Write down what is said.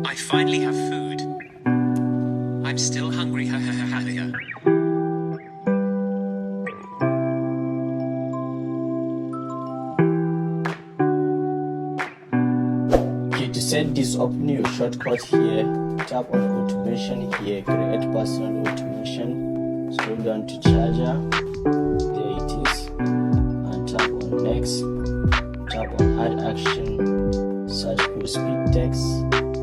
I finally have food. I'm still hungry. Okay, to set this, open your shortcut here, tap on automation here, create personal automation, scroll down to charger, there it is, and tap on next, tap on add action, search for speed text,